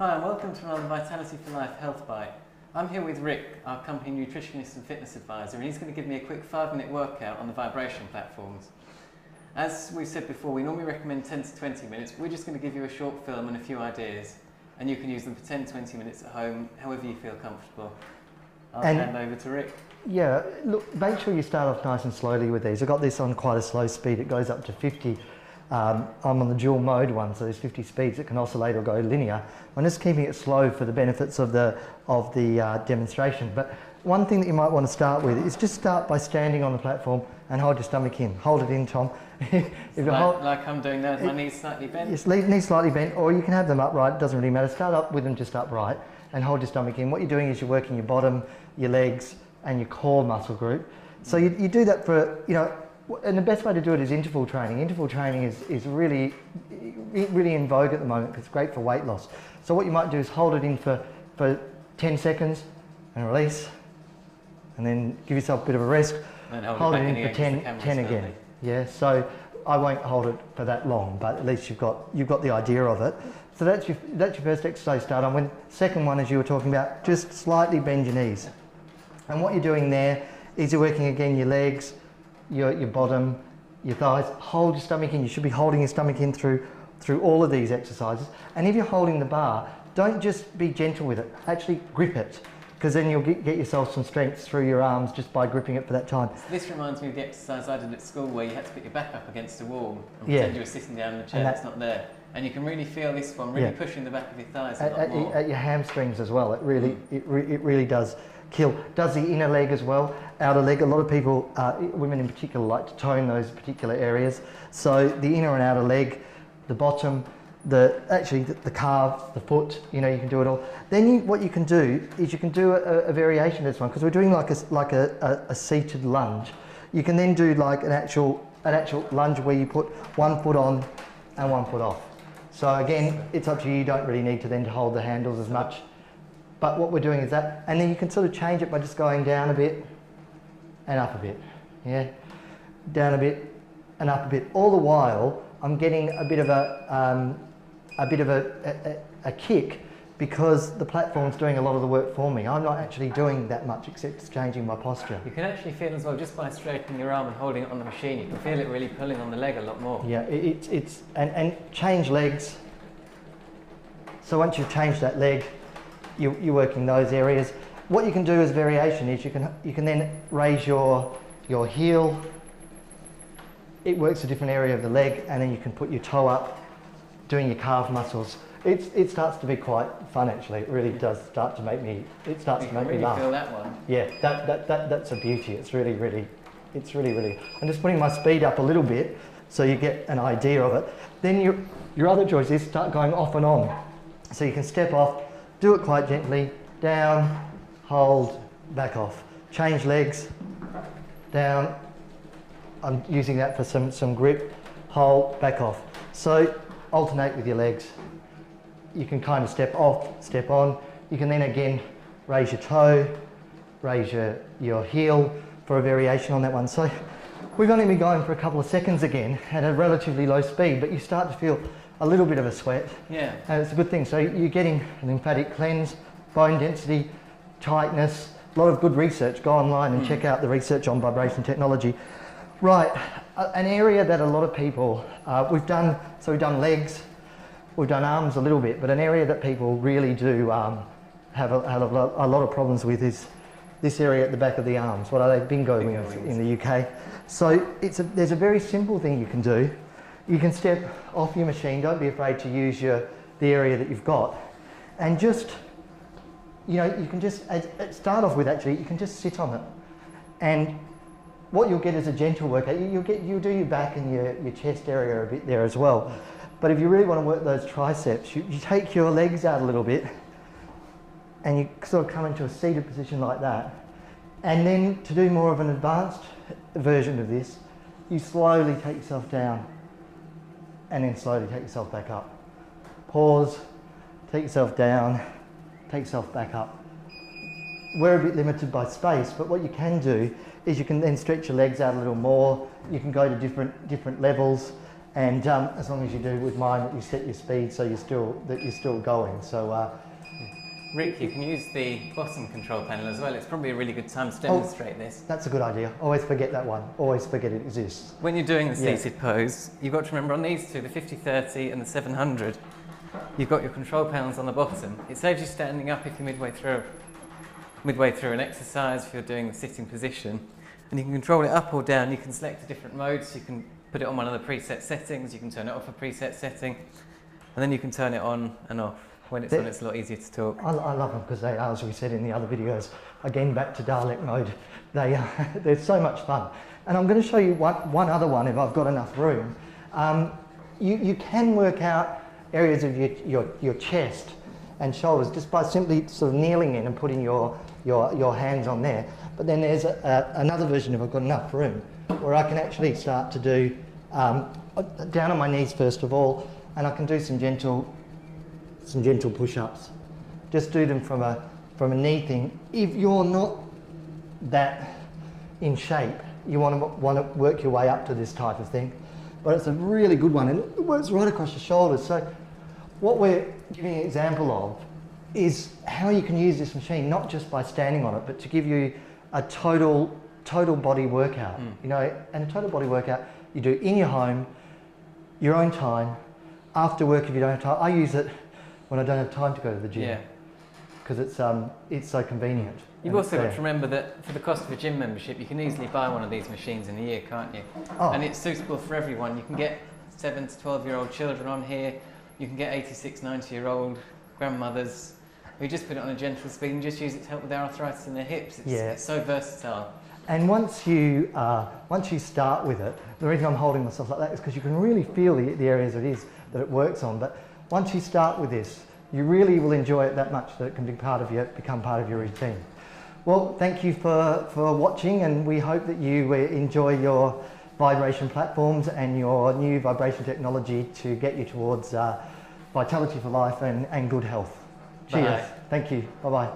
Hi and welcome to another Vitality for Life Health Bite. I'm here with Rick, our company nutritionist and fitness advisor, and he's going to give me a quick 5-minute workout on the vibration platforms. As we've said before, we normally recommend 10 to 20 minutes. We're just going to give you a short film and a few ideas, and you can use them for 10 to 20 minutes at home, however you feel comfortable. I'll hand over to Rick. Yeah, look, make sure you start off nice and slowly with these. I've got this on quite a slow speed. It goes up to 50. I'm on the dual mode one, so there's 50 speeds. It can oscillate or go linear. I'm just keeping it slow for the benefits of the demonstration. But one thing that you might want to start with is just start by standing on the platform and hold your stomach in. Hold it in, Tom. Like I'm doing now, my knees slightly bent? Yes, knees slightly bent, or you can have them upright. It doesn't really matter. Start up with them just upright and hold your stomach in. What you're doing is you're working your bottom, your legs, and your core muscle group. So you do that for, and the best way to do it is interval training. Interval training is really in vogue at the moment because it's great for weight loss. So what you might do is hold it in for 10 seconds and release, and then give yourself a bit of a rest. And hold it in for 10 again. Yeah, so I won't hold it for that long, but at least you've got the idea of it. So that's your first exercise to start on. When second one, as you were talking about, just slightly bend your knees. And what you're doing there is you're working again your legs, your bottom, your thighs. Hold your stomach in. You should be holding your stomach in through all of these exercises. And if you're holding the bar, don't just be gentle with it. Actually grip it, because then you'll get yourself some strength through your arms just by gripping it for that time. So this reminds me of the exercise I did at school where you had to put your back up against a wall and pretend you were sitting down in a chair that's not there. And you can really feel this one really pushing the back of your thighs a lot more. At your hamstrings as well. It really does kill. Does the inner leg as well, outer leg. A lot of people, women in particular, like to tone those particular areas. So the inner and outer leg, the bottom, the calf, the foot, you can do it all. Then what you can do is you can do a variation of this one, because we're doing like a seated lunge. You can then do like an actual lunge where you put one foot on and one foot off. So again, it's up to you. You don't really need to then hold the handles as much. But what we're doing is that, and then you can sort of change it by just going down a bit and up a bit. Yeah, down a bit and up a bit. All the while, I'm getting a bit of a kick, because the platform's doing a lot of the work for me. I'm not actually doing that much except changing my posture. You can actually feel as well, just by straightening your arm and holding it on the machine, you can feel it really pulling on the leg a lot more. Yeah, and change legs. So once you've changed that leg, you're working those areas. What you can do as variation is you can then raise your heel. It works a different area of the leg, and then you can put your toe up, doing your calf muscles. It starts to be quite fun actually. It really does start to make me. It starts to make me laugh. Feel that one? Yeah, that's a beauty. It's really. I'm just putting my speed up a little bit so you get an idea of it. Then your other choice is start going off and on. So you can step off, do it quite gently, down, hold, back off. Change legs, down. I'm using that for some grip, hold, back off. So alternate with your legs. You can kind of step off, step on. You can then again raise your toe, raise your heel for a variation on that one. So we've only been going for a couple of seconds again at a relatively low speed, but you start to feel a little bit of a sweat. Yeah. And it's a good thing. So you're getting a lymphatic cleanse, bone density, tightness, a lot of good research. Go online and check out the research on vibration technology. Right, an area that a lot of people, we've done legs, we've done arms a little bit, but an area that people really do have a lot of problems with is this area at the back of the arms. What are they? Bingo wings in the UK. So there's a very simple thing you can do. You can step off your machine. Don't be afraid to use the area that you've got, and just, you can just start off with, actually, you can just sit on it, and what you'll get is a gentle workout. You'll do your back and your chest area a bit there as well. But if you really want to work those triceps, you take your legs out a little bit and you sort of come into a seated position like that. And then to do more of an advanced version of this, you slowly take yourself down and then slowly take yourself back up. Pause, take yourself down, take yourself back up. We're a bit limited by space, but what you can do is you can then stretch your legs out a little more. You can go to different levels, And as long as you do with mine, that you set your speed so you're still going. So Rick, you can use the bottom control panel as well. It's probably a really good time to demonstrate this. That's a good idea. Always forget that one. Always forget it exists. When you're doing the seated pose, you've got to remember on these two, the 50/30 and the 700, you've got your control panels on the bottom. It saves you standing up if you're midway through an exercise, if you're doing the sitting position. And you can control it up or down. You can select a different mode, so you can put it on one of the preset settings, you can turn it off a preset setting, and then you can turn it on and off. When it's on, it's a lot easier to talk. I love them because they are, as we said in the other videos, again back to Dalek mode, they're so much fun. And I'm going to show you one other one if I've got enough room. You can work out areas of your chest and shoulders just by simply sort of kneeling in and putting your hands on there. But then there's another version, if I've got enough room, where I can actually start to do down on my knees first of all, and I can do some gentle push-ups. Just do them from a knee thing. If you're not that in shape, you want to work your way up to this type of thing. But it's a really good one, and it works right across your shoulders. So what we're giving an example of is how you can use this machine, not just by standing on it, but to give you a total body workout. You know, and a total body workout you do in your home, your own time, after work if you don't have time. I use it when I don't have time to go to the gym, because it's so convenient. You've also got to remember that for the cost of a gym membership, you can easily buy one of these machines in a year, can't you? Oh. And it's suitable for everyone. You can get 7 to 12-year-old children on here. You can get 86, 90-year-old grandmothers who just put it on a gentle speed and just use it to help with their arthritis in their hips. It's so versatile. And once you start with it, the reason I'm holding myself like that is because you can really feel the areas that it works on. But once you start with this, you really will enjoy it that much that it can become part of your routine. Well, thank you for watching, and we hope that you enjoy your vibration platforms and your new vibration technology to get you towards vitality for life and good health. Cheers. Bye. Thank you. Bye-bye.